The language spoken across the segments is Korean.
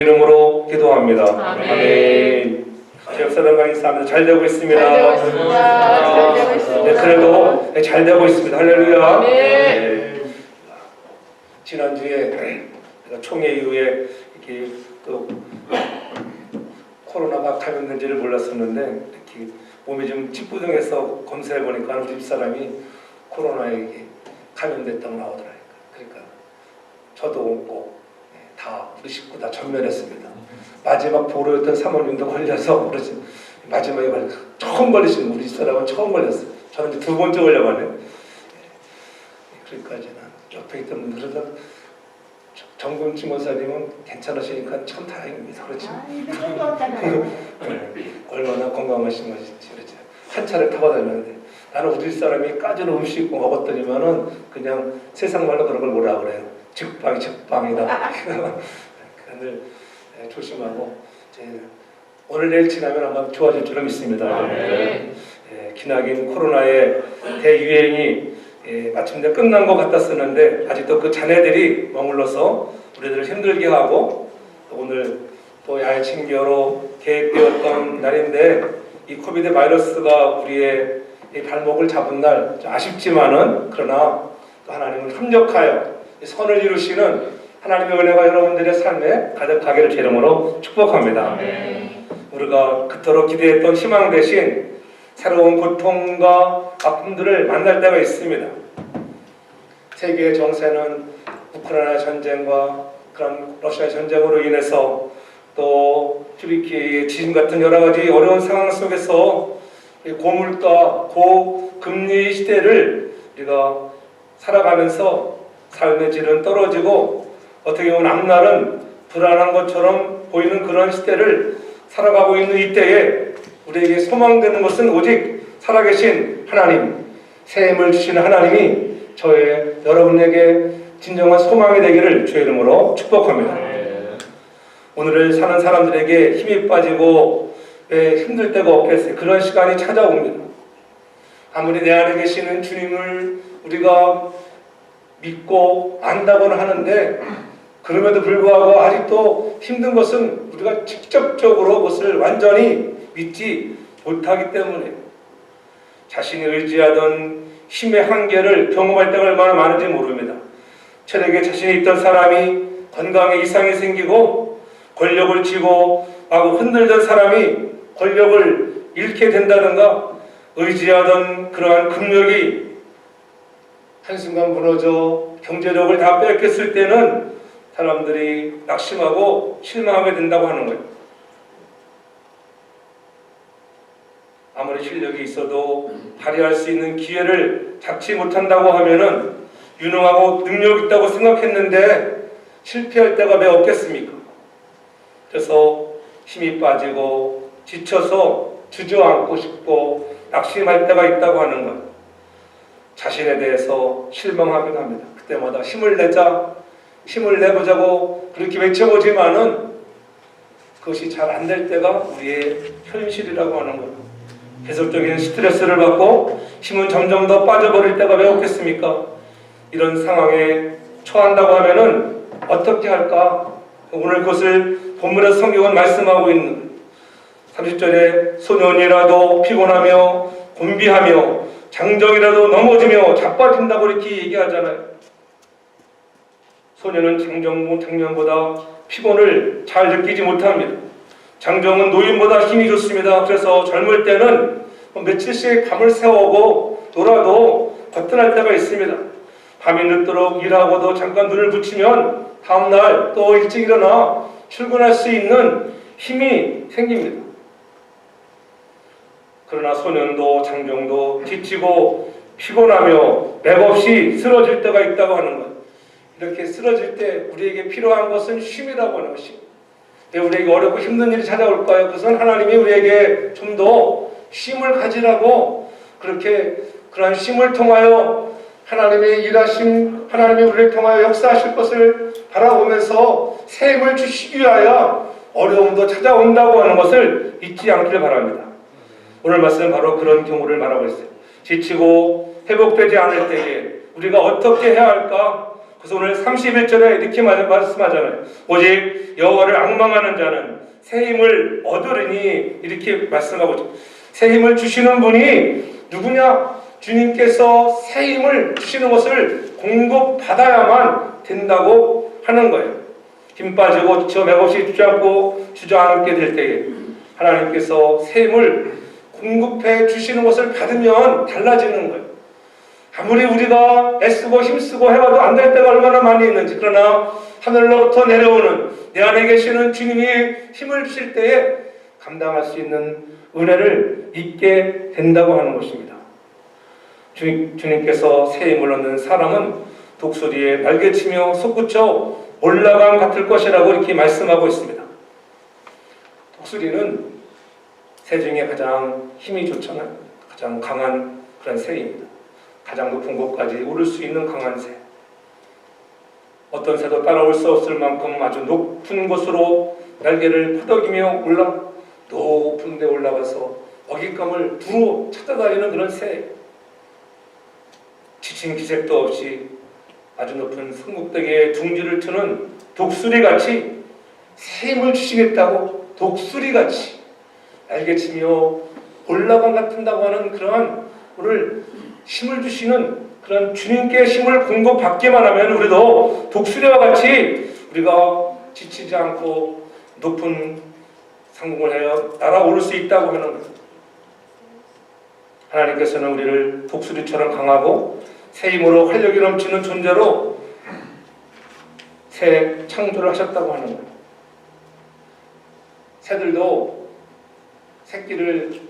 이름으로 기도합니다. 아멘. 지역사람과 인사합니다. 잘 되고 있습니다. 잘 되고 있습니다. 잘 되고 있습니다. 네, 그래도 잘 되고 있습니다. 할렐루야. 네. 지난주에 총회 이후에 이렇게 또 코로나가 감염된지를 몰랐었는데 이렇게 몸이 좀 찌뿌둥해서 검사해 보니까 우리 집사람이 코로나에 감염됐다고 나오더라고요. 그러니까 저도 꼭 다 우리 식구 다 전멸했습니다. 마지막 보루였던 사모님도 걸려서 그러지 마지막에 처음 걸리신 우리 집사람은 처음 걸렸어요. 저는 이제 두 번째 걸려가네요. 그러니까 이제 옆에 있던 분들은 정금치 목사님은 괜찮으시니까 참 다행입니다. 그렇죠? 얼마나 건강하신 것인지 그렇죠. 한 차를 타고 다녔는데 나는 우리 사람이 까지는 음식 먹었더니만은 그냥 세상 말로 그런 걸 뭐라 그래요. 즉방이다. 늘 조심하고 이제 오늘 내일 지나면 아마 좋아질 줄은 믿습니다. 기나긴 코로나의 대유행이 마침내 끝난 것 같았었는데 아직도 그 잔해들이 머물러서 우리들을 힘들게 하고 오늘 또 야외 친교로 계획되었던 날인데 이 코비드 바이러스가 우리의 이 발목을 잡은 날 아쉽지만은 그러나 또 하나님을 합력하여 선을 이루시는 하나님의 은혜가 여러분들의 삶에 가득하기를 제 이름으로 축복합니다. 우리가 그토록 기대했던 희망 대신 새로운 고통과 아픔들을 만날 때가 있습니다. 세계의 정세는 우크라이나 전쟁과 그런 러시아 전쟁으로 인해서 또 튀르키예의 지진 같은 여러 가지 어려운 상황 속에서 고물가, 고금리 시대를 우리가 살아가면서 삶의 질은 떨어지고 어떻게 보면 앞날은 불안한 것처럼 보이는 그런 시대를 살아가고 있는 이때에 우리에게 소망되는 것은 오직 살아계신 하나님, 새 힘을 주시는 하나님이 저의 여러분에게 진정한 소망이 되기를 주의 이름으로 축복합니다. 오늘을 사는 사람들에게 힘이 빠지고 왜 힘들 때가 없겠어요. 그런 시간이 찾아옵니다. 아무리 내 안에 계시는 주님을 우리가 믿고 안다고는 하는데 그럼에도 불구하고 아직도 힘든 것은 우리가 직접적으로 그것을 완전히 믿지 못하기 때문에 자신이 의지하던 힘의 한계를 경험할 때가 얼마나 많은지 모릅니다. 체력에 자신이 있던 사람이 건강에 이상이 생기고 권력을 쥐고 하고 흔들던 사람이 권력을 잃게 된다든가 의지하던 그러한 금력이 한순간 무너져 경제력을 다 뺏겼을 때는 사람들이 낙심하고 실망하게 된다고 하는 거예요. 아무리 실력이 있어도 발휘할 수 있는 기회를 잡지 못한다고 하면은 유능하고 능력 있다고 생각했는데 실패할 때가 왜 없겠습니까? 그래서 힘이 빠지고 지쳐서 주저앉고 싶고 낙심할 때가 있다고 하는 것. 자신에 대해서 실망하기도 합니다. 그때마다 힘을 내보자고 그렇게 외쳐보지만은 그것이 잘 안 될 때가 우리의 현실이라고 하는 거예요. 계속적인 스트레스를 받고 힘은 점점 더 빠져버릴 때가 왜 없겠습니까? 이런 상황에 처한다고 하면은 어떻게 할까? 오늘 그것을 본문에서 성경은 말씀하고 있는 30절에 소년이라도 피곤하며 곤비하며 장정이라도 넘어지며 자빠진다고 이렇게 얘기하잖아요. 소년은 장년보다 피곤을 잘 느끼지 못합니다. 장정은 노인보다 힘이 좋습니다. 그래서 젊을 때는 며칠씩 밤을 새우고 놀아도 거뜬할 때가 있습니다. 밤이 늦도록 일하고도 잠깐 눈을 붙이면 다음날 또 일찍 일어나 출근할 수 있는 힘이 생깁니다. 그러나 소년도 장정도 지치고 피곤하며 맥없이 쓰러질 때가 있다고 하는 것. 이렇게 쓰러질 때 우리에게 필요한 것은 쉼이라고 하는 것이. 왜 우리에게 어렵고 힘든 일이 찾아올까요? 그것은 하나님이 우리에게 좀 더 쉼을 가지라고 그렇게 그러한 쉼을 통하여 하나님의 일하심, 하나님이 우리를 통하여 역사하실 것을 바라보면서 새 힘을 주시기 위하여 어려움도 찾아온다고 하는 것을 잊지 않기를 바랍니다. 오늘 말씀은 바로 그런 경우를 말하고 있어요. 지치고 회복되지 않을 때에 우리가 어떻게 해야 할까? 그래서 오늘 31절에 이렇게 말씀하잖아요. 오직 여호와를 앙망하는 자는 새 힘을 얻으리니 이렇게 말씀하고 있죠. 새 힘을 주시는 분이 누구냐? 주님께서 새 힘을 주시는 것을 공급받아야만 된다고 하는 거예요. 힘 빠지고 지쳐 맥없이 주저앉게 될 때에 하나님께서 새 힘을 공급해 주시는 것을 받으면 달라지는 거예요. 아무리 우리가 애쓰고 힘쓰고 해봐도 안 될 때가 얼마나 많이 있는지, 그러나 하늘로부터 내려오는 내 안에 계시는 주님이 힘을 주실 때에 감당할 수 있는 은혜를 입게 된다고 하는 것입니다. 주님께서 새 힘을 얻는 사람은 독수리에 날개치며 솟구쳐 올라감 같을 것이라고 이렇게 말씀하고 있습니다. 독수리는 새 중에 가장 힘이 좋잖아요. 가장 강한 그런 새입니다. 가장 높은 곳까지 오를 수 있는 강한 새. 어떤 새도 따라올 수 없을 만큼 아주 높은 곳으로 날개를 퍼덕이며 높은 데 올라가서 먹잇감을 두루 찾아다니는 그런 새. 지친 기색도 없이 아주 높은 성북대기에 둥지를 트는 독수리같이 새 힘을 주시겠다고 독수리같이 날개치며 올라감 같은다고 하는 그러한 오늘 힘을 주시는 그런 주님께 힘을 공급받기만 하면 우리도 독수리와 같이 우리가 지치지 않고 높은 상공을 하여 날아오를 수 있다고 하는 거예요. 하나님께서는 우리를 독수리처럼 강하고 새 힘으로 활력이 넘치는 존재로 새 창조를 하셨다고 하는 거예요. 새들도 새끼를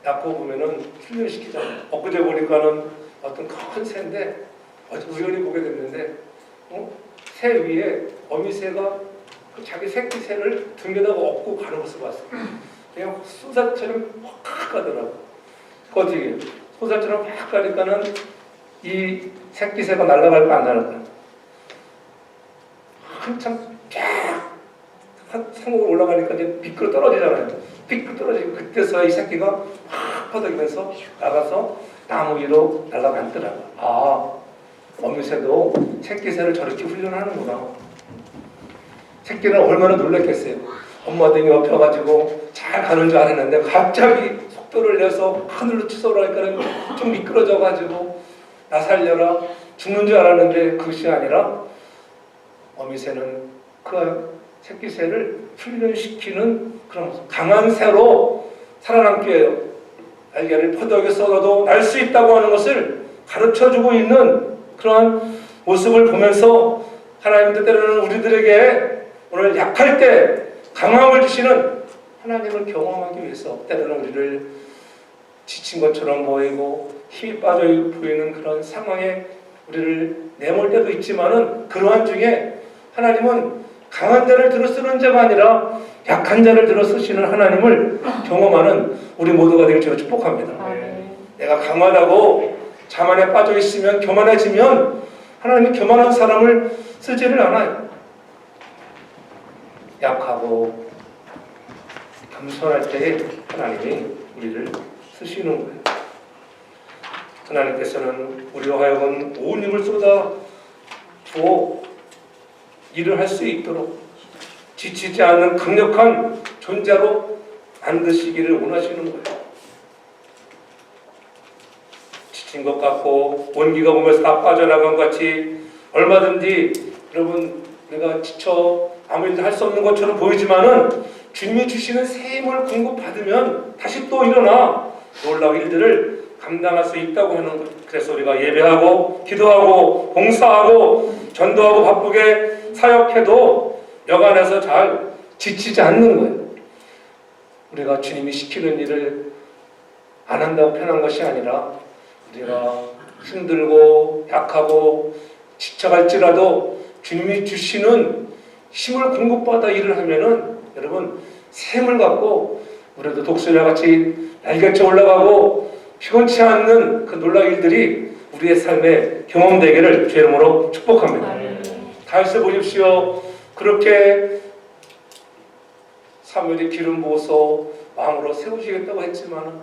낳고 보면은 훈련시키잖아요. 엊그제 보니까는 어떤 큰 새인데 우연히 보게 됐는데 새 위에 어미새가 그 자기 새끼 새를 등에다가 업고 가는 모습을 봤어요. 그냥 소사처럼 확 가더라고. 어떻게 소사처럼 확 가니까는 이 새끼 새가 날아갈까 안 날아갈까? 한참 쫙 상공으로 올라가니까 이제 미끄러 떨어지잖아요. 미끄러 떨어지고 그때서야 이 새끼가 확 퍼덕이면서 나가서 나무 위로 날아갔더라고요. 아, 어미새도 새끼 새를 저렇게 훈련하는구나. 새끼는 얼마나 놀랐겠어요. 엄마 등에 업혀가지고 잘 가는 줄 알았는데 갑자기 속도를 내서 하늘로 치솟으니까 좀 미끄러져가지고 나 살려라 죽는 줄 알았는데 그것이 아니라 어미새는 그 새끼 새를 훈련시키는 그런 강한 새로 살아남게 해요. 날개를 퍼덕여 쏟아도 날 수 있다고 하는 것을 가르쳐주고 있는 그러한 모습을 보면서 하나님도 때로는 우리들에게 오늘 약할 때 강함을 주시는 하나님을 경험하기 위해서 때로는 우리를 지친 것처럼 보이고 힘이 빠져 보이는 그런 상황에 우리를 내몰 때도 있지만은 그러한 중에 하나님은 강한 자를 들어 쓰는 자가 아니라 약한 자를 들어 쓰시는 하나님을 경험하는 우리 모두가 되길 제가 축복합니다. 내가 강하다고 자만에 빠져 있으면 교만해지면 하나님이 교만한 사람을 쓰지를 않아요. 약하고 겸손할 때에 하나님이 우리를 쓰시는 거예요. 하나님께서는 우리와 하여금 온 힘을 쏟아 주어 일을 할 수 있도록 지치지 않는 강력한 존재로 만드시기를 원하시는 거예요. 지친 것 같고 온기가 몸에서 다 빠져나간 것 같이 얼마든지 여러분 내가 지쳐 아무 일도 할 수 없는 것처럼 보이지만은 주님이 주시는 새 힘을 공급받으면 다시 또 일어나 놀라운 일들을 감당할 수 있다고 하는 거예요. 그래서 우리가 예배하고 기도하고 봉사하고 전도하고 바쁘게 사역해도 여간에서 잘 지치지 않는 거예요. 우리가 주님이 시키는 일을 안 한다고 편한 것이 아니라 우리가 힘들고 약하고 지쳐갈지라도 주님이 주시는 힘을 공급받아 일을 하면은 여러분 샘을 갖고 우리도 독수리와 같이 날개쳐 올라가고 피곤치 않는 그 놀라운 일들이 우리의 삶에 경험되기를 주의 이름으로 축복합니다. 다윗을 보십시오. 그렇게 사무엘이 기름 부어서 왕으로 세우시겠다고 했지만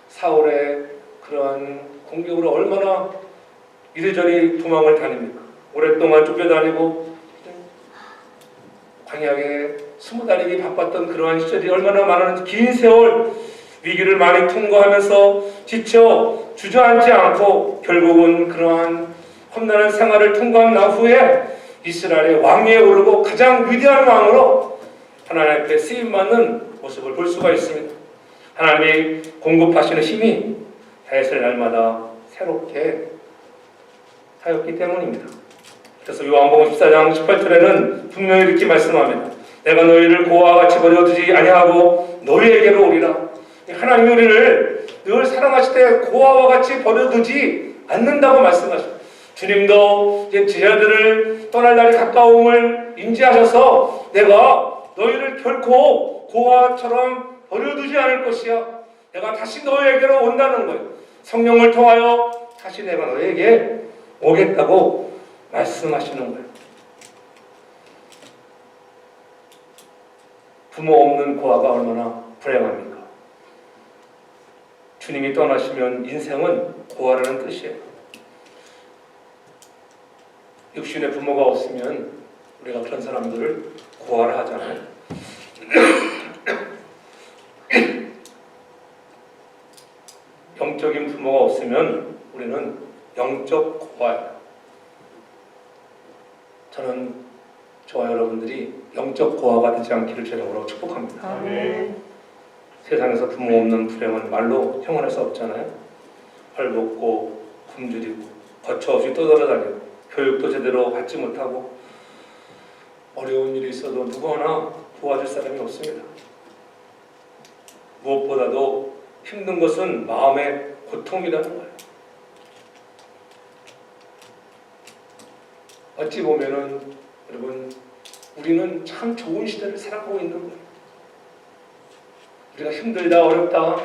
사울의 그러한 공격으로 얼마나 이리저리 도망을 다닙니까? 오랫동안 쫓겨다니고 광야에 숨어다니기 바빴던 그러한 시절이 얼마나 많은 긴 세월 위기를 많이 통과하면서 지쳐 주저앉지 않고 결국은 그러한 험난한 생활을 통과한 후에 이스라엘의 왕위에 오르고 가장 위대한 왕으로 하나님 앞에 쓰임받는 모습을 볼 수가 있습니다. 하나님이 공급하시는 힘이 다윗의 날마다 새롭게 하였기 때문입니다. 그래서 요한복음 14장 18절에는 분명히 이렇게 말씀합니다. 내가 너희를 고아와 같이 버려두지 아니하고 너희에게로 오리라. 하나님이 우리를 늘 사랑하실 때 고아와 같이 버려두지 않는다고 말씀하십니다. 주님도 이제 제자들을 떠날 날이 가까움을 인지하셔서 내가 너희를 결코 고아처럼 버려두지 않을 것이야. 내가 다시 너희에게로 온다는 거예요. 성령을 통하여 다시 내가 너희에게 오겠다고 말씀하시는 거예요. 부모 없는 고아가 얼마나 불행합니까? 주님이 떠나시면 인생은 고아라는 뜻이에요. 육신의 부모가 없으면 우리가 그런 사람들을 고아라 하잖아요. 영적인 부모가 없으면 우리는 영적 고아예요. 저는 저와 여러분들이 영적 고아가 되지 않기를 주님으로 축복합니다. 아멘. 세상에서 부모 없는 불행은 말로 형언할 수 없잖아요. 헐벗고 굶주리고 거처없이 떠돌아다니고 교육도 제대로 받지 못하고 어려운 일이 있어도 누구 하나 도와줄 사람이 없습니다. 무엇보다도 힘든 것은 마음의 고통이라는 거예요. 어찌 보면은 여러분 우리는 참 좋은 시대를 살아가고 있는 거예요. 우리가 힘들다 어렵다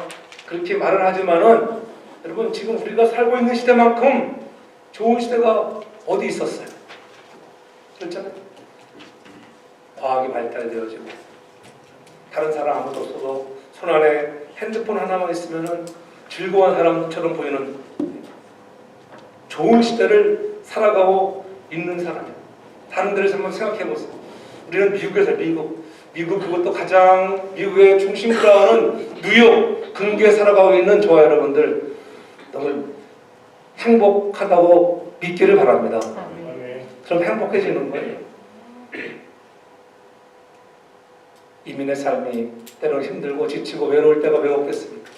그렇게 말을 하지만은 여러분 지금 우리가 살고 있는 시대만큼 좋은 시대가 어디 있었어요? 그렇잖아요. 과학이 발달되어지고 다른 사람 아무도 없어도 손 안에 핸드폰 하나만 있으면은 즐거운 사람처럼 보이는 좋은 시대를 살아가고 있는 사람이에요. 다른 데를 한번 생각해 보세요. 우리는 미국에서 미국 그것도 가장 미국의 중심부로 하는 뉴욕 근교에 살아가고 있는 저와 여러분들 너무 행복하다고 믿기를 바랍니다. 그럼 행복해지는 거예요. 이민의 삶이 때로는 힘들고 지치고 외로울 때가 왜 없겠습니까?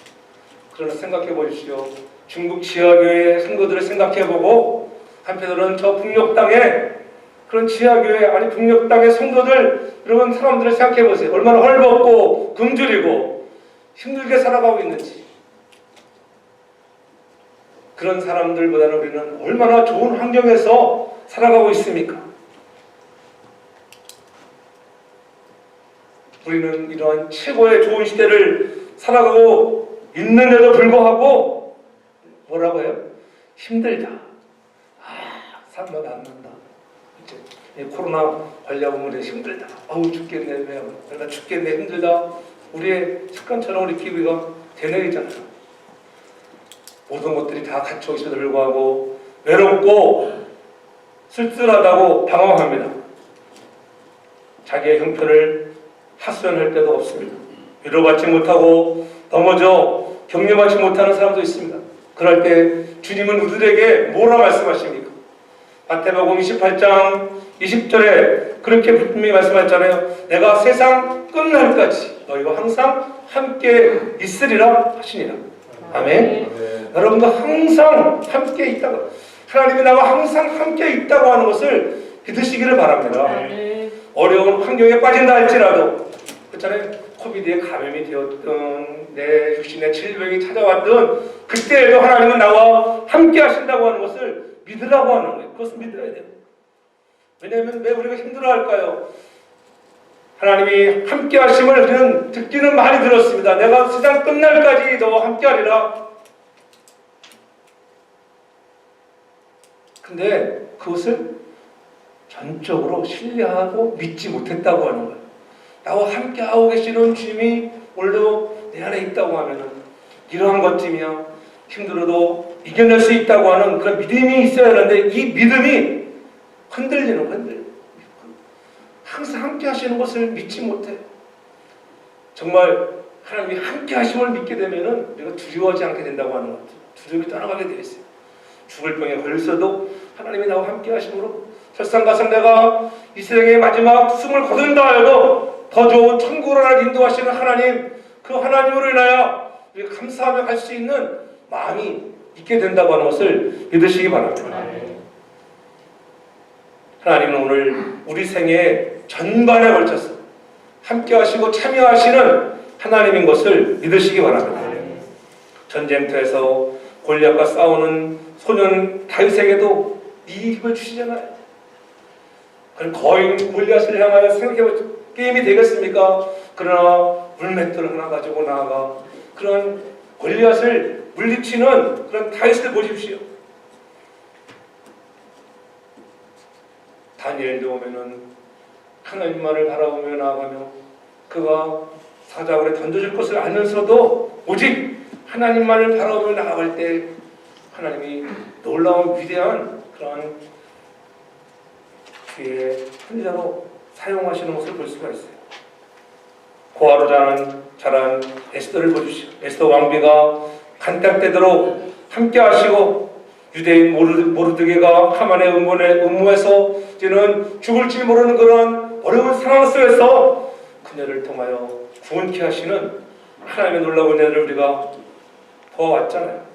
그러나 생각해 보십시오. 중국 지하교회 성도들을 생각해 보고 한편으로는 저 북녘 땅에 그런 지하교회 아니 북녘 땅의 성도들 여러분 사람들을 생각해 보세요. 얼마나 헐벗고 굶주리고 힘들게 살아가고 있는지. 그런 사람들보다는 우리는 얼마나 좋은 환경에서 살아가고 있습니까? 우리는 이러한 최고의 좋은 시대를 살아가고 있는데도 불구하고 뭐라고 해요? 힘들다. 살맛 안 난다. 이제 코로나 관리하면 힘들다. 아우 죽겠네. 내가 죽겠네. 힘들다. 우리의 습관처럼 우리 기회가 되뇌이잖아요. 모든 것들이 다 갖춰 있어도 불구하고 외롭고 쓸쓸하다고 방황합니다. 자기의 형편을 하소연할 때도 없습니다. 위로받지 못하고 넘어져 격려받지 못하는 사람도 있습니다. 그럴 때 주님은 우리들에게 뭐라 말씀하십니까? 마태복음 28장 20절에 그렇게 분명히 말씀하셨잖아요. 내가 세상 끝날까지 너희와 항상 함께 있으리라 하시니라. 아멘. 여러분과 항상 함께 있다고, 하나님이 나와 항상 함께 있다고 하는 것을 믿으시기를 바랍니다. 어려운 환경에 빠진다 할지라도, 그렇잖아요. 코비드에 감염이 되었든 내 육신에 질병이 찾아왔든 그때에도 하나님은 나와 함께 하신다고 하는 것을 믿으라고 하는 거예요. 그것을 믿어야 돼요. 왜냐하면 왜 우리가 힘들어할까요? 하나님이 함께 하심을 우리는 듣기는 많이 들었습니다. 내가 세상 끝날까지 너와 함께 하리라. 근데 그것을 전적으로 신뢰하고 믿지 못했다고 하는 거예요. 나와 함께하고 계시는 주님이 오늘도 내 안에 있다고 하면은 이러한 것쯤이야 힘들어도 이겨낼 수 있다고 하는 그런 믿음이 있어야 하는데 이 믿음이 흔들리는 항상 함께 하시는 것을 믿지 못해. 정말 하나님이 함께 하심을 믿게 되면은 우리가 두려워하지 않게 된다고 하는 것. 두려움이 떠나가게 되어 있어요. 죽을 병에 걸렸어도 하나님이 나와 함께 하심으로 설상가상 내가 이 세상의 마지막 숨을 거둔다 해도 더 좋은 천국으로 나를 인도하시는 하나님, 그 하나님으로 인하여 우리가 감사하며 갈 수 있는 마음이 있게 된다고 하는 것을 믿으시기 바랍니다. 하나님은 오늘 우리 생애 전반에 걸쳐서 함께 하시고 참여하시는 하나님인 것을 믿으시기 바랍니다. 전쟁터에서 골리앗과 싸우는 소년 다윗에게도 이 힘을 주시잖아요. 그럼 거인 골리앗을 향하여 생각해볼 게임이 되겠습니까? 그러나 물맷돌 하나 가지고 나아가 그런 골리앗을 물리치는 그런 다윗을 보십시오. 다니엘도 오면은 하나님만을 바라보며 나아가며 그가 사자굴에 던져질 것을 알면서도 오직 하나님만을 바라보며 나아갈 때 하나님이 놀라운 위대한 그런 주의 선지자로 사용하시는 것을 볼 수가 있어요. 고아로 자란 에스더를 보십시오. 에스더 왕비가 간택되도록 함께 하시고 유대인 모르드게가 하만의 음모에서 이제는 죽을지 모르는 그런 어려운 상황 속에서 그녀를 통하여 구원케 하시는 하나님의 놀라운 은혜를 우리가 보아왔잖아요.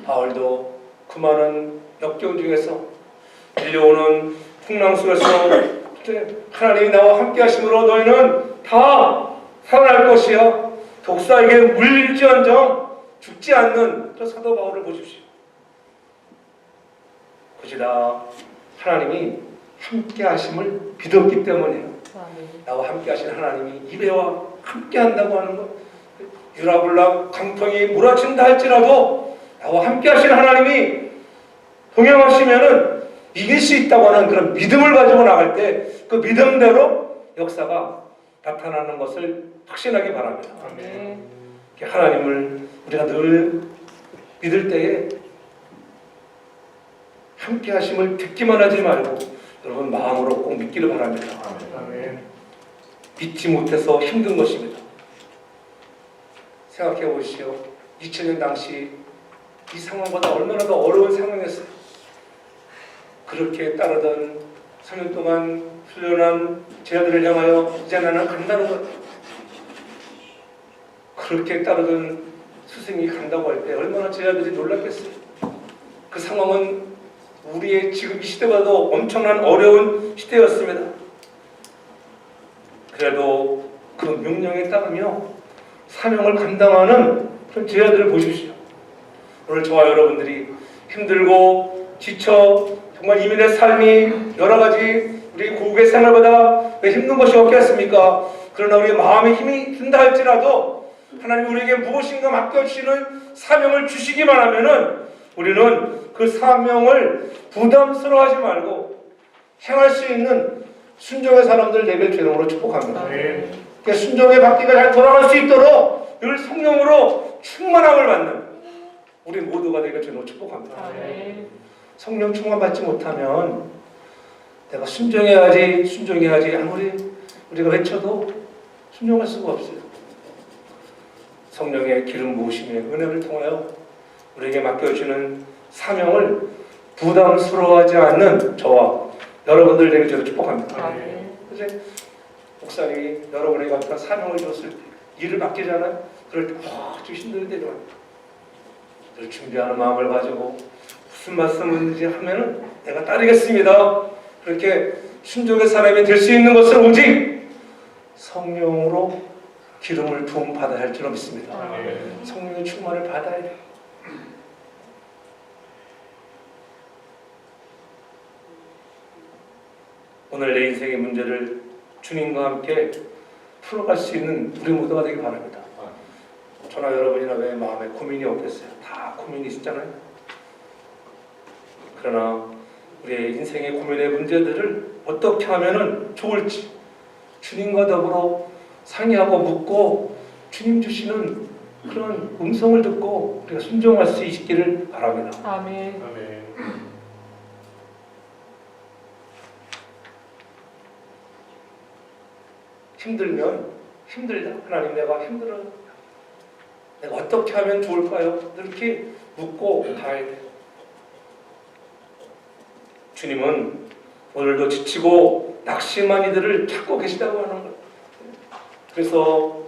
바울도 그 많은 역경 중에서 밀려오는 풍랑 속에서 하나님이 나와 함께 하심으로 너희는 다 살아날 것이야. 독사에게 물릴지언정 죽지 않는 저 사도 바울을 보십시오. 그지다 하나님이 함께 하심을 믿었기 때문이에요. 나와 함께 하신 하나님이 이배와 함께 한다고 하는 것, 유라굴락 강풍이 몰아친다 할지라도 나와 함께 하신 하나님이 동행하시면은 이길 수 있다고 하는 그런 믿음을 가지고 나갈 때 그 믿음대로 역사가 나타나는 것을 확신하기 바랍니다. 아멘. 하나님을 우리가 늘 믿을 때에 함께 하심을 듣기만 하지 말고 여러분 마음으로 꼭 믿기를 바랍니다. 아멘. 믿지 못해서 힘든 것입니다. 생각해 보시오. 2000년 당시 이 상황보다 얼마나 더 어려운 상황이었어요. 그렇게 따르던 3년 동안 훈련한 제자들을 향하여 이제 나는 간다는 것. 그렇게 따르던 스승이 간다고 할 때 얼마나 제자들이 놀랐겠어요. 그 상황은 우리의 지금 이 시대보다도 엄청난 어려운 시대였습니다. 그래도 그 명령에 따르며 사명을 감당하는 그런 제자들을 보십시오. 오늘 저와 여러분들이 힘들고 지쳐 정말 이민의 삶이 여러 가지 우리 고국의 생활보다 왜 힘든 것이 없겠습니까? 그러나 우리 마음에 힘이 든다 할지라도 하나님 우리에게 무엇인가 맡겨주시는 사명을 주시기만 하면은 우리는 그 사명을 부담스러워하지 말고 행할 수 있는 순종의 사람들 되길 주님으로 축복합니다. 그 순종의 바퀴가 잘 돌아갈 수 있도록 늘 성령으로 충만함을 받는 우리 모두가 되길 주님으로 축복합니다. 성령 충만 받지 못하면 내가 순종해야지 아무리 우리가 외쳐도 순종할 수가 없어요. 성령의 기름 부으심의 은혜를 통하여 우리에게 맡겨주시는 사명을 부담스러워하지 않는 저와 여러분들 되길 저도 축복합니다. 그래서 목사님이 여러분에게 어떤 사명을 줬을 때 일을 맡기잖아요. 그럴 때 아주 힘들대요. 늘 준비하는 마음을 가지고 무슨 말씀인지 하면은 내가 따르겠습니다. 그렇게 순종의 사람이 될 수 있는 것은 오직 성령으로 기름을 부음 받아야 할 줄 믿습니다. 성령의 충만을 받아야 돼요. 오늘 내 인생의 문제를 주님과 함께 풀어갈 수 있는 우리 모두가 되길 바랍니다. 저나 여러분이나 왜 마음에 고민이 없겠어요? 다 고민이 있잖아요. 그러나 우리의 인생의 고민의 문제들을 어떻게 하면 좋을지 주님과 더불어 상의하고 묻고 주님 주시는 그런 음성을 듣고 우리가 순종할 수 있기를 바랍니다. 아멘. 힘들면 힘들다. 하나님 내가 힘들어요. 내가 어떻게 하면 좋을까요? 이렇게 묻고 가야 돼요. 주님은 오늘도 지치고 낙심한 이들을 찾고 계시다고 하는 거예요. 그래서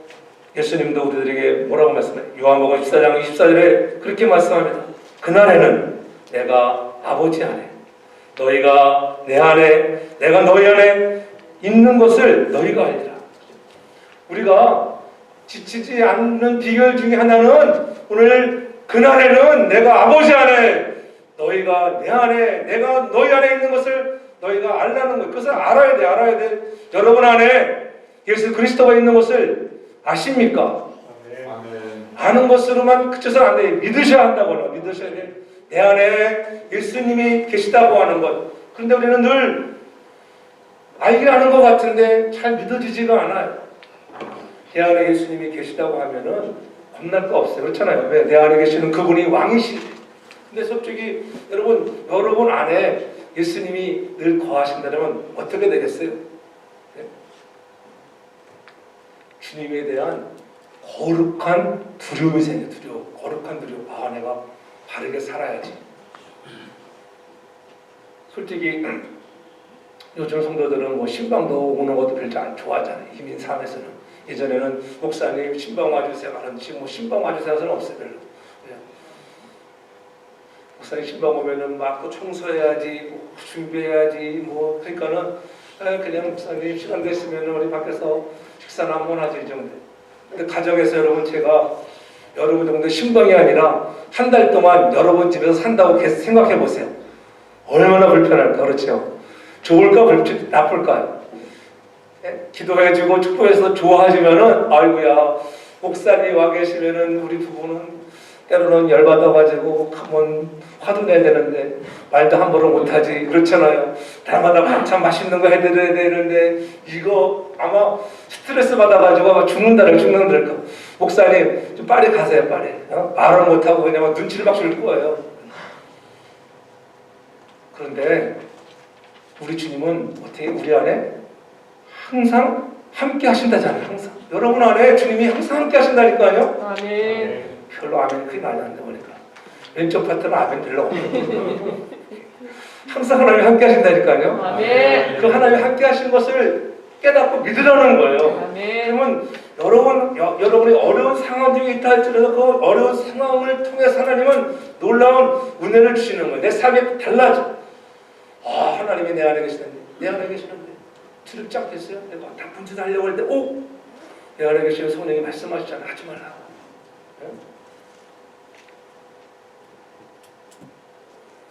예수님도 우리들에게 뭐라고 말씀해요? 요한복음 14장 24절에 그렇게 말씀합니다. 그날에는 내가 아버지 안에, 너희가 내 안에, 내가 너희 안에 있는 것을 너희가 알리라. 우리가 지치지 않는 비결 중에 하나는 오늘 그날에는 내가 아버지 안에, 너희가 내 안에, 내가 너희 안에 있는 것을 너희가 알라는 거예요. 그것을 알아야 돼, 알아야 돼. 여러분 안에 예수 그리스도가 있는 것을 아십니까? 아는 것으로만 그쳐서는 안 돼요. 믿으셔야 한다고 하는 거예요. 믿으셔야 돼요. 내 안에 예수님이 계시다고 하는 것. 그런데 우리는 늘 알긴 아는 것 같은데 잘 믿어지지가 않아요. 내 안에 예수님이 계시다고 하면은 겁날 거 없어요. 그렇잖아요. 왜? 내 안에 계시는 그분이 왕이시지. 근데 솔직히 여러분 안에 예수님이 늘 거하신다면 어떻게 되겠어요? 네? 주님에 대한 거룩한 두려움이 생겨요. 두려움. 거룩한 두려움. 아, 내가 바르게 살아야지. 솔직히 요즘 성도들은 뭐 신방도 오는 것도 별로 안 좋아하잖아요. 이민 삶에서는. 예전에는 목사님 신방 와주세요 하는 지금 뭐 신방 와주세요 하는 없어요. 별로. 네. 목사님 신방 오면은 막 또 청소해야지, 뭐 준비해야지, 뭐 그러니까는 그냥 목사님 시간 됐으면 우리 밖에서 식사나 한번 하지 이 정도. 근데 가정에서 여러분 제가 여러분 정도 신방이 아니라 한 달 동안 여러분 집에서 산다고 계속 생각해 보세요. 얼마나 불편할까, 그렇죠? 좋을까, 나쁠까요? 네? 기도해주고 축복해서 좋아하시면은 아이고야 목사님 와 계시면은 우리 부부는 때로는 열받아가지고 한번 화도 내야 되는데 말도 함부로 못하지 그렇잖아요. 날마다 반찬 맛있는 거 해드려야 되는데 이거 아마 스트레스 받아가지고 아마 죽는다랄까. 목사님 좀 빨리 가세요 빨리. 말을 못하고 그냥 눈치를 막 줄 거예요. 그런데 우리 주님은 어떻게 우리 안에 항상 함께 하신다잖아요. 항상 여러분 안에 주님이 항상 함께 하신다니까요. 아멘. 별로 아멘이 크게 많이 안 되니까 왼쪽 파트는 아멘 별로 없어요. 항상 하나님이 함께 하신다니까요. 아멘. 그 하나님이 함께 하신 것을 깨닫고 믿으라는 거예요. 아멘. 그러면 여러분이 어려운 상황 중에 있다 할지라도 그 어려운 상황을 통해서 하나님은 놀라운 은혜를 주시는 거예요. 내 삶이 달라져. 아, 하나님이 내 안에 계시는데, 내 안에 계시는데 뒤를 쫙 뺐어요. 내가 나쁜 짓 하려고 할 때, 오! 내 안에 계시는 성령이 말씀하시잖아요. 하지 말라고. 네?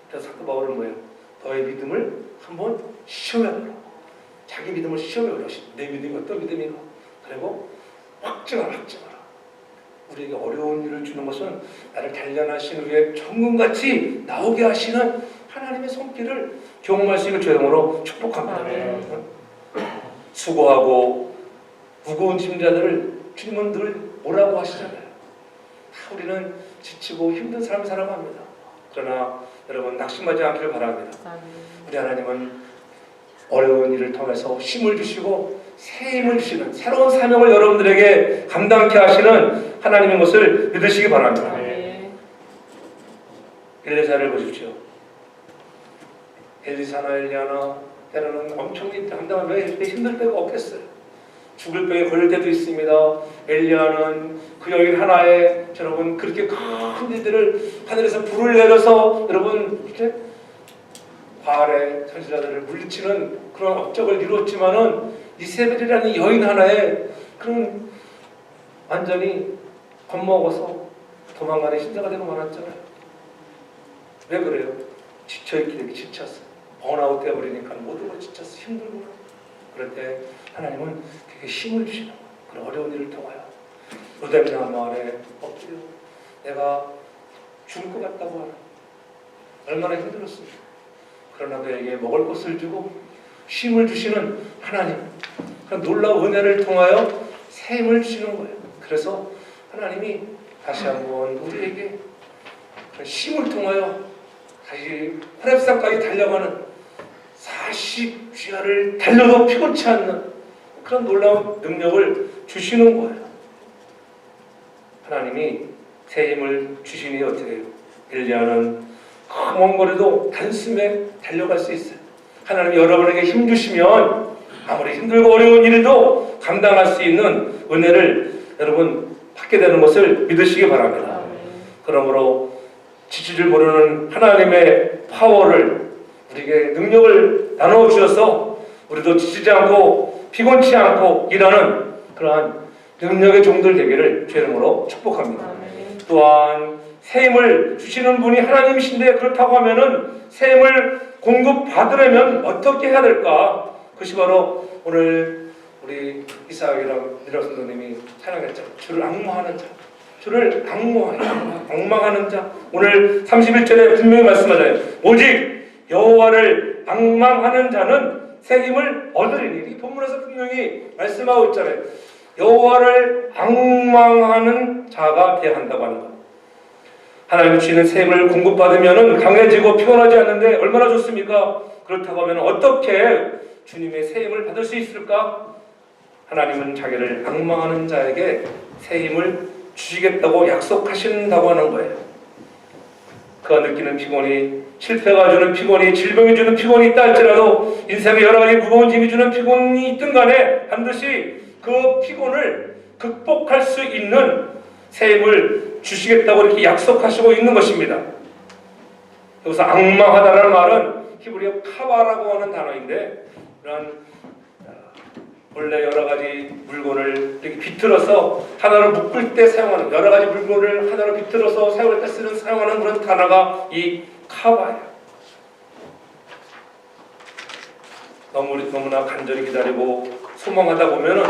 그래서 사도 바울은 뭐예요? 너의 믿음을 한번 시험해보라. 자기 믿음을 시험해보라. 내 믿음이 어떤 믿음인가? 그리고 확증하라. 우리에게 어려운 일을 주는 것은 나를 단련하신 후에 정금같이 나오게 하시는 하나님의 손길을 경험할 수 있는 조용으로 축복합니다. 수고하고 무거운 짐자들을 주님은 늘 오라고 하시잖아요. 우리는 지치고 힘든 삶을 살아갑니다. 그러나 여러분 낙심하지 않기를 바랍니다. 우리 하나님은 어려운 일을 통해서 힘을 주시고 새 힘을 주시는 새로운 사명을 여러분들에게 감당케 하시는 하나님인 것을 믿으시기 바랍니다. 엘리사를 보십시오. 엘리사나 엘리야나 때로는 엄청 감당하면 왜 힘들 때가 없겠어요. 죽을 병에 걸릴 때도 있습니다. 엘리야는 그 여인 하나에 여러분 그렇게 큰 일들을 하늘에서 불을 내려서 여러분 이렇게 바알의 선지자들을 물리치는 그런 업적을 이루었지만은 이세벨이라는 여인 하나에 그런 완전히 겁먹어서 도망가는 신자가 되고 말았잖아요. 왜 그래요? 지쳐있기 지쳤어. 번아웃 되어버리니까 모든 걸 지쳤어. 힘들고. 그럴 때 하나님은 되게 힘을 주시는 거예요. 그런 어려운 일을 통하여. 루뎀이나 마을에 엎드려 내가 죽을 것 같다고 하라. 얼마나 힘들었습니까? 그러나 그에게 먹을 것을 주고 힘을 주시는 하나님. 그런 놀라운 은혜를 통하여 새 힘을 주시는 거예요. 그래서 하나님이 다시 한번 우리에게 그런 힘을 통하여 다시 호렙산까지 달려가는 40주야를 달려도 피곤치 않는 그런 놀라운 능력을 주시는 거예요. 하나님이 새 힘을 주시니 어떻게 해요? 엘리야는 먼 거리도 단숨에 달려갈 수 있어요. 하나님이 여러분에게 힘 주시면 아무리 힘들고 어려운 일도 감당할 수 있는 은혜를 여러분 받게 되는 것을 믿으시기 바랍니다. 그러므로 지치를 모르는 하나님의 파워를 우리에게 능력을 나눠 주셔서 우리도 지치지 않고 피곤치 않고 일하는 그러한 능력의 종들 되기를 주의 이름으로 축복합니다. 또한 새 힘을 주시는 분이 하나님이신데 그렇다고 하면은 새 힘을 공급받으려면 어떻게 해야 될까? 그것이 바로 오늘 우리 이사학이랑 미라 선생님이 찬양했죠. 주를 앙망하는 자. 주를 앙망하는 자. 오늘 31절에 분명히 말씀하잖아요. 오직 여호와를 앙망하는 자는 새 힘을 얻으리니. 이 본문에서 분명히 말씀하고 있잖아요. 여호와를 앙망하는 자가 되어야 한다고 하는 것. 하나님이 주시는 새 힘을 공급받으면 강해지고 피곤하지 않는데 얼마나 좋습니까? 그렇다고 하면 어떻게 주님의 새 힘을 받을 수 있을까? 하나님은 자기를 앙망하는 자에게 새 힘을 주시겠다고 약속하신다고 하는 거예요. 그가 느끼는 피곤이, 실패가 주는 피곤이, 질병이 주는 피곤이 있다 할지라도 인생에 여러 가지 무거운 짐이 주는 피곤이 있든 간에 반드시 그 피곤을 극복할 수 있는 새 힘을 주시겠다고 이렇게 약속하시고 있는 것입니다. 여기서 앙망하다라는 말은 히브리어 카바라고 하는 단어인데, 그런 원래 여러 가지 물건을 이렇게 비틀어서 하나로 묶을 때 사용하는, 여러 가지 물건을 하나로 비틀어서 사용할 때 사용하는 그런 단어가 이 카바예요. 너무나 간절히 기다리고 소망하다 보면은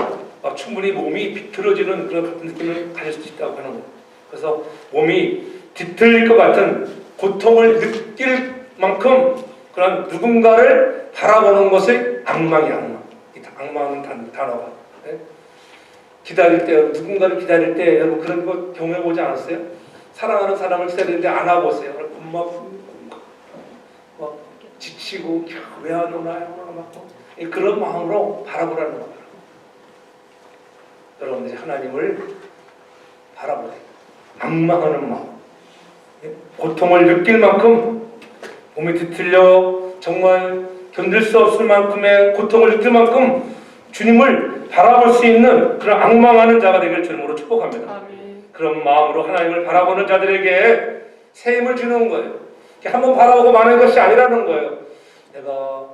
충분히 몸이 비틀어지는 그런 같은 느낌을 가질 수 있다고 하는 거예요. 그래서 몸이 뒤틀릴 것 같은 고통을 느낄 만큼 그런 누군가를 바라보는 것을 앙망이 앙망. 이 앙망하는 단어가. 네? 기다릴 때, 누군가를 기다릴 때 여러분 그런 거 경험해 보지 않았어요? 사랑하는 사람을 기다리는데 안아보세요. 막 지치고 왜 안 오나요? 그런 마음으로 바라보라는 거예요. 여러분들이 하나님을 바라보세요. 앙망하는 마음. 고통을 느낄 만큼 몸이 뒤틀려 정말 견딜 수 없을 만큼의 고통을 느낄 만큼 주님을 바라볼 수 있는 그런 앙망하는 자가 되길 주님으로 축복합니다. 아멘. 그런 마음으로 하나님을 바라보는 자들에게 새 힘을 주는 거예요. 한번 바라보고 마는 것이 아니라는 거예요. 내가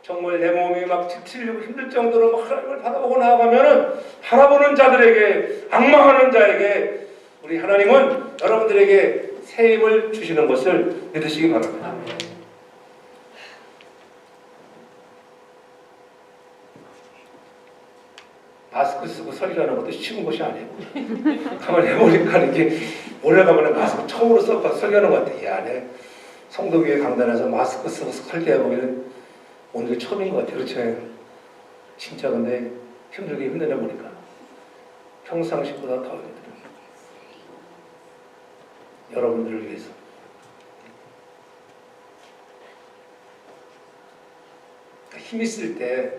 정말 내 몸이 막 지치려고 힘들 정도로 막 하나님을 바라보고 나아가면은 바라보는 자들에게, 앙망하는 자에게 우리 하나님은 여러분들에게 새 힘을 주시는 것을 믿으시기 바랍니다. 마스크 쓰고 설교하는 것도 쉬운 것이 아니에요. 가만히 해보니까 이게 오래가면 마스크 처음으로 써서 설교하는 것 같아요. 야, 내 성도교회 강단에서 마스크 쓰고 설교해보기는 오늘이 처음인 것 같아요. 그렇죠? 진짜 근데 힘들게 보니까 평상시보다 더 힘들어요. 여러분들을 위해서. 힘 있을 때,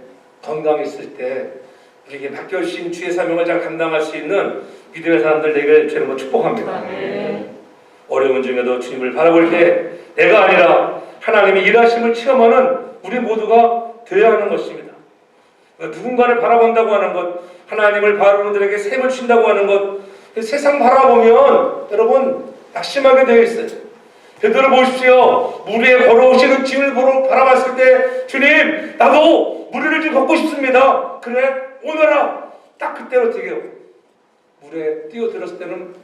건강 있을 때 우리에게 맡겨주신 주의 사명을 잘 감당할 수 있는 믿음의 사람들 되길 주님으로 축복합니다. 어려운 중에도 주님을 바라볼 때 내가 아니라 하나님의 일하심을 체험하는 우리 모두가 되어야 하는 것입니다. 누군가를 바라본다고 하는 것, 하나님을 바라보는 분들에게 새 힘을 주신다고 하는 것, 세상 바라보면 여러분 낙심하게 되어 있어요. 베드로 보십시오. 물 위에 걸어오시는 짐을 바라봤을 때 주님, 나도 무리를 좀 걷고 싶습니다. 그래, 오너라. 딱 그때로 어떻게 해요? 물에 뛰어들었을 때는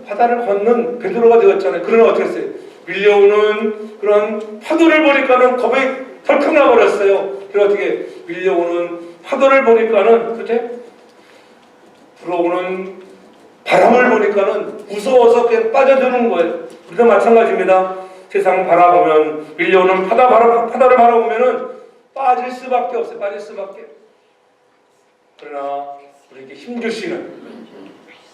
바다를 걷는 베드로가 되었잖아요. 그러나 어떻게 했어요? 밀려오는 그런 파도를 보니까는 겁이 덜컥 나버렸어요. 그래서 어떻게 밀려오는 파도를 보니까는 그때 불어오는 바람을 보니까는 무서워서 그냥 빠져드는 거예요. 우리도 마찬가지입니다. 세상 바라보면 밀려오는 파도를 바라보면은 빠질 수밖에 없어요. 빠질 수밖에. 그러나 우리에게 힘주시는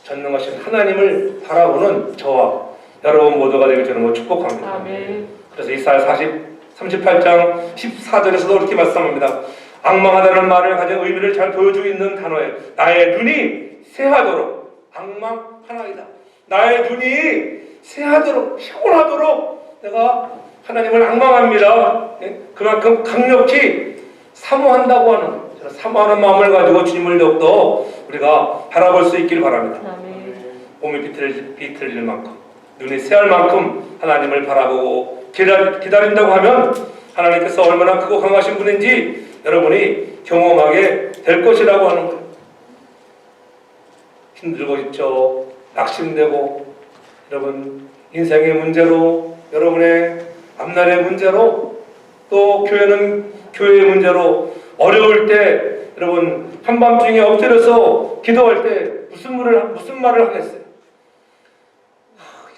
전능하신 하나님을 바라보는 저와 여러분 모두가 되길 저는 축복합니다. 아멘. 그래서 이사야 38장 14절에서도 이렇게 말씀합니다. 악망하다는 말을 가진 의미를 잘 보여주고 있는 단어예요. 나의 눈이 새하도록 악망하나이다. 나의 눈이 새하도록 피곤하도록 내가 하나님을 악망합니다. 그만큼 강력히 사모한다고 하는 사모하는 마음을 가지고 주님을 더욱더 우리가 바라볼 수 있길 바랍니다. 몸이 비틀릴 만큼 눈이 새할 만큼 하나님을 바라보고 기다린다고 하면 하나님께서 얼마나 크고 강하신 분인지 여러분이 경험하게 될 것이라고 하는 거예요. 힘들고 있죠. 낙심되고 여러분 인생의 문제로 여러분의 앞날의 문제로 또 교회는 교회의 문제로 어려울 때 여러분 한밤중에 엎드려서 기도할 때 무슨 말을 하겠어요?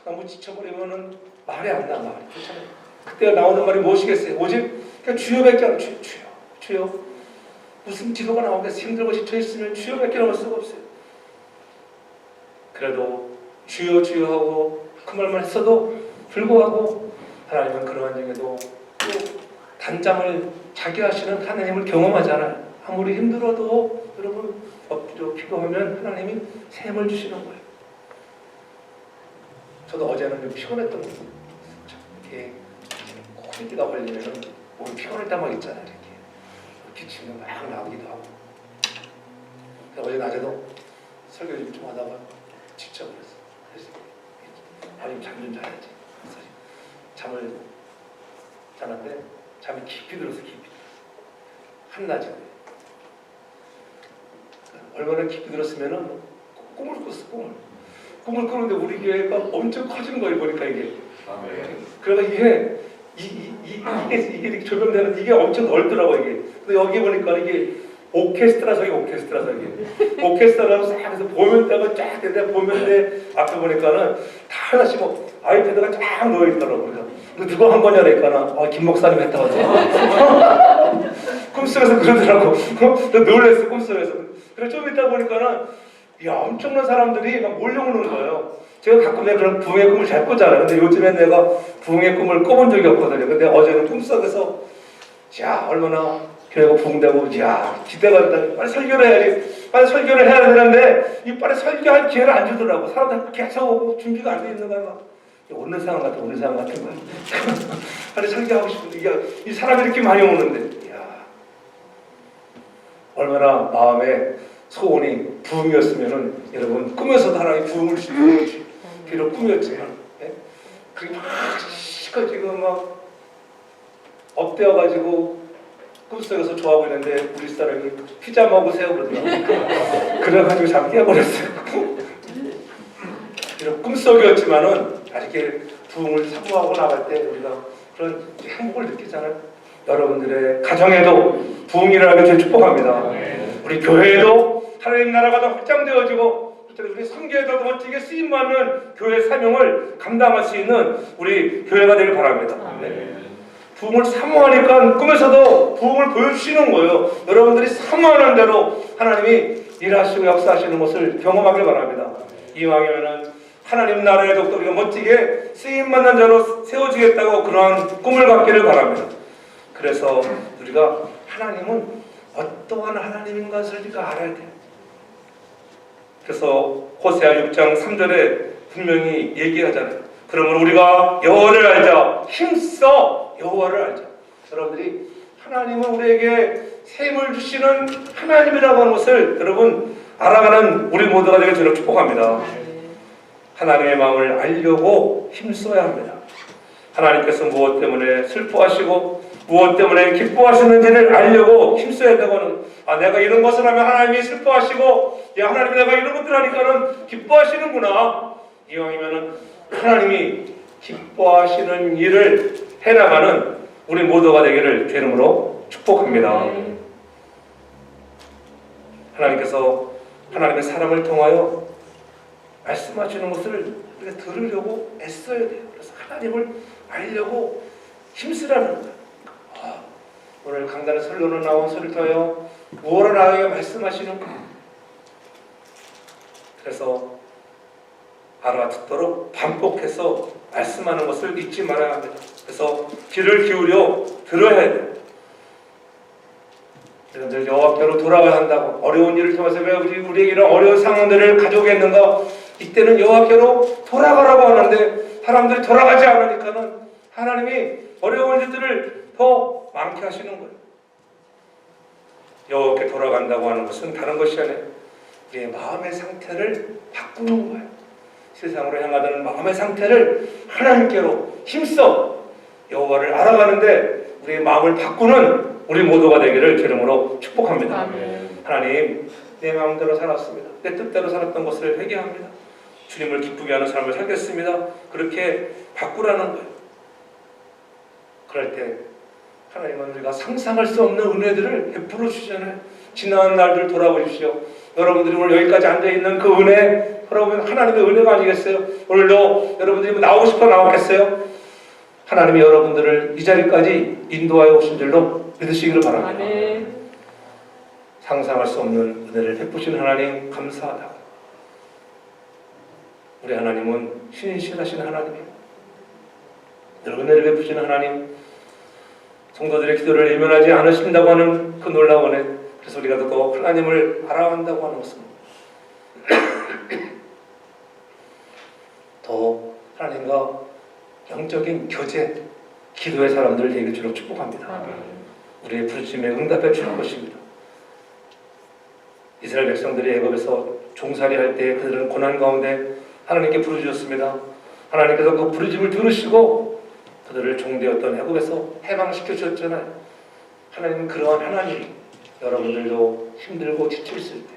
너무 지쳐버리면은 말이 안 나. 말이 그렇잖아요. 그때 나오는 말이 무엇이겠어요? 오직 그냥 주여밖에 안 주여. 주여. 무슨 기도가 나오겠어요? 힘들고 지쳐있으면 주여밖에 나올 수가 없어요. 그래도 주여 주여 하고 그 말만 했어도 불구하고 하나님은 그러한 중에도 또 단잠을 자게 하시는 하나님을 경험하잖아요. 아무리 힘들어도 여러분 엎드려 기도하면 하나님이 샘을 주시는 거예요. 저도 어제는 좀 피곤했던 거예요. 이렇게 코비드가 걸리면은 몸이 피곤할 때 막 있잖아요. 이렇게 기침이 막 나오기도 하고. 어제 낮에도 설교 좀 하다가 지쳐버렸어요. 그래서 아니 잠 좀 자야지. 그래서 잠을 자는데 잠이 깊이 들어서 한낮에 얼마나 깊이 들었으면은 꿈을 꿨어. 꿈을 꾸는데 우리 교회가 엄청 커지는 거예요. 보니까 이게. 그러다 이게 이게 조명되는 이게 엄청 넓더라고 이게. 근데 여기 보니까 이게 오케스트라석이 오케스트라라고 싹 해서 보면대가 쫙 되는데 보면대 앞에 보니까는 다 하나씩 뭐 아이패드가 쫙 놓여 있더라고요. 근데 누가 한 거냐 그러니까는 김 목사님 했다고 하죠. 꿈속에서 그러더라고. 놀랬어 꿈속에서. 그래서 좀 있다 보니까는 야 엄청난 사람들이 막 몰려오는 거예요. 제가 가끔 내가 그런 부흥의 꿈을 잘 꾸잖아요. 근데 요즘엔 내가 부흥의 꿈을 꿔본 적이 없거든요. 근데 어제는 꿈속에서 야 얼마나 교회가 부흥되고 야 기대가 된다. 빨리 설교를 해야지. 빨리 설교를 해야 되는데 이 빨리 설교할 기회를 안 주더라고. 사람들 계속 오고 준비가 안 돼 있는 거야. 오늘 상황 같은 거야. 빨리 설교하고 싶은데 이 사람이 이렇게 많이 오는데 야 얼마나 마음에 소원이 부흥이었으면은 여러분 꿈에서도 하나님 부흥을 주시고 비록 꿈이었지만 그게 막 지금 막 업되어가지고 꿈속에서 좋아하고 있는데 우리 사람이 피자 먹으세요 그러더라고요. 그래가지고 잠 깨버렸어요. 비록 꿈속이었지만은 이렇게 부흥을 사모하고 나갈 때 우리가 그런 행복을 느끼잖아요. 여러분들의 가정에도 부흥이 일어나게 저 축복합니다. 우리 교회에도 하나님 나라가 더 확장되어지고 우리 선교에도 멋지게 쓰임받는 교회 사명을 감당할 수 있는 우리 교회가 되길 바랍니다. 부흥을 사모하니까 꿈에서도 부흥을 보여주시는 거예요. 여러분들이 사모하는 대로 하나님이 일하시고 역사하시는 것을 경험하길 바랍니다. 이왕이면은 하나님 나라의 독도리가 멋지게 쓰임받는 자로 세워지겠다고 그러한 꿈을 갖기를 바랍니다. 그래서 우리가 하나님은 어떠한 하나님인 것을 우리가 알아야 돼요. 그래서 호세아 6장 3절에 분명히 얘기하잖아요. 그러면 우리가 여호와를 알자. 힘써 여호와를 알자. 여러분들이 하나님은 우리에게 샘을 주시는 하나님이라고 하는 것을 여러분 알아가는 우리 모두가 되길 저는 축복합니다. 하나님의 마음을 알려고 힘써야 합니다. 하나님께서 무엇 때문에 슬퍼하시고 무엇 때문에 기뻐하시는지를 알려고 힘써야 되고는 내가 이런 것을 하면 하나님이 슬퍼하시고 하나님이 내가 이런 것들 하니까는 기뻐하시는구나. 이왕이면은 하나님이 기뻐하시는 일을 해나가는 우리 모두가 되기를 주 이름으로 축복합니다. 하나님께서 하나님의 사람을 통하여 말씀하시는 것을 우리가 들으려고 애써야 돼요. 그래서 하나님을 알려고 힘쓰라는 거예요. 오늘 강단의 설교로 나온 소리를 통하여 무엇을 알아야 말씀하시는 거예요. 그래서 알아듣도록 반복해서 말씀하는 것을 잊지 말아야 합니다. 그래서 귀를 기울여 들어야 돼요. 늘 여호와께로 돌아가야 한다고 어려운 일을 통해서 왜 우리에게 이런 어려운 상황들을 가져오겠는가? 이때는 여호와께로 돌아가라고 하는데 사람들이 돌아가지 않으니까는 하나님이 어려운 일들을 더 많게 하시는 거예요. 여호와께 돌아간다고 하는 것은 다른 것이 아니에요. 우리의 마음의 상태를 바꾸는 거예요. 세상으로 향하던 마음의 상태를 하나님께로 힘써 여호와를 알아가는데 우리의 마음을 바꾸는 우리 모두가 되기를 주님으로 축복합니다. 아멘. 하나님, 내 마음대로 살았습니다. 내 뜻대로 살았던 것을 회개합니다. 주님을 기쁘게 하는 삶을 살겠습니다. 그렇게 바꾸라는 거예요. 그럴 때 하나님은 우리가 상상할 수 없는 은혜들을 베풀어 주시잖아요. 지난 날들 돌아보십시오. 여러분들이 오늘 여기까지 앉아있는 그 은혜 돌아보면 하나님의 은혜가 아니겠어요? 오늘도 여러분들이 나오고 싶어 나왔겠어요? 하나님이 여러분들을 이 자리까지 인도하여 오신 줄로 믿으시기를 바랍니다. 아멘. 상상할 수 없는 은혜를 베푸신 하나님 감사하다. 우리 하나님은 신실하신 하나님이에요. 늘 은혜를 베푸시는 하나님, 성도들의 기도를 외면하지 않으신다고 하는 그 놀라운 은혜, 그래서 우리가 더 하나님을 알아간다고 하는 것은 더 하나님과 영적인 교제, 기도의 사람들 되길 주로 축복합니다. 아멘. 우리의 부르심에 응답해 주는 것입니다. 이스라엘 백성들이 애굽에서 종살이할 때 그들은 고난 가운데 하나님께 부르짖었습니다. 하나님께서 그 부르짖음을 들으시고 그들을 종되었던 애굽에서 해방시켜 주셨잖아요. 하나님은 그러한 하나님, 여러분들도 힘들고 지쳤을 때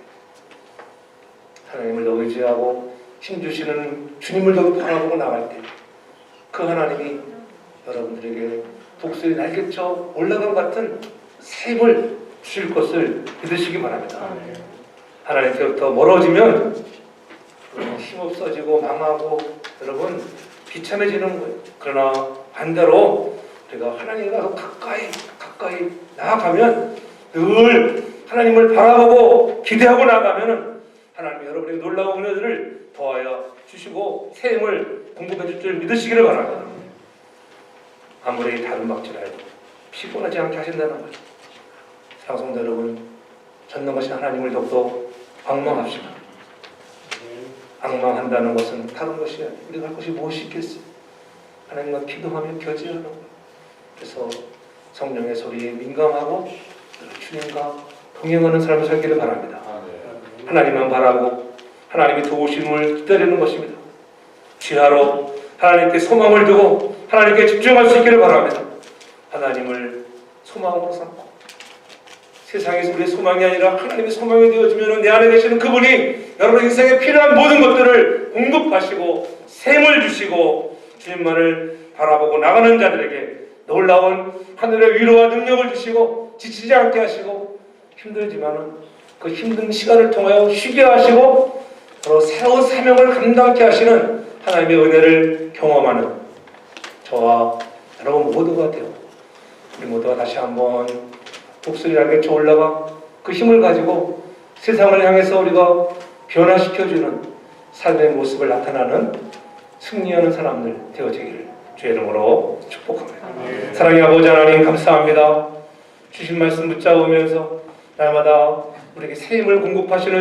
하나님을 더 의지하고 힘주시는 주님을 더 바라보고 나갈 때 그 하나님이 여러분들에게 독수리 날개쳐 올라간 같은 새 힘을 주실 것을 믿으시기 바랍니다. 아멘. 하나님께로부터 멀어지면 힘없어지고 망하고 여러분 비참해지는 거예요. 그러나 반대로 우리가 하나님과 가까이 나아가면 늘 하나님을 바라보고 기대하고 나아가면 하나님이 여러분에게 놀라운 은혜들을 더하여 주시고 새 힘을 공급해 줄 줄 믿으시기를 바랍니다. 아무리 다른 박질해도 피곤하지 않게 하신다는 거죠. 사랑성도 여러분, 전능하신 하나님을 더욱더 악망합시다. 악망한다는 것은 다른 것이 아니에요. 우리가 할 것이 무엇이 있겠어요? 하나님과 기도하며 교제하는 거예요. 그래서 성령의 소리에 민감하고 주님과 동행하는 삶을 살기를 바랍니다. 하나님만 바라고 하나님의 도우심을 기다리는 것입니다. 지하로 하나님께 소망을 두고 하나님께 집중할 수 있기를 바랍니다. 하나님을 소망으로 삼고 세상에서 우리의 소망이 아니라 하나님의 소망이 되어지면 내 안에 계시는 그분이 여러분 인생에 필요한 모든 것들을 공급하시고 샘을 주시고 주님만을 바라보고 나가는 자들에게 놀라운 하늘의 위로와 능력을 주시고 지치지 않게 하시고 힘들지만은 그 힘든 시간을 통하여 쉬게 하시고 바로 새로운 사명을 감당케 하시는 하나님의 은혜를 경험하는 저와 여러분 모두가 되어 우리 모두가 다시 한번 독수리 날개쳐 올라가 그 힘을 가지고 세상을 향해서 우리가 변화시켜주는 삶의 모습을 나타나는 승리하는 사람들 되어지기를 주의 이름으로 축복합니다. 사랑의 아버지 하나님 감사합니다. 주신 말씀 붙잡으면서 날마다 우리에게 새 힘을 공급하시는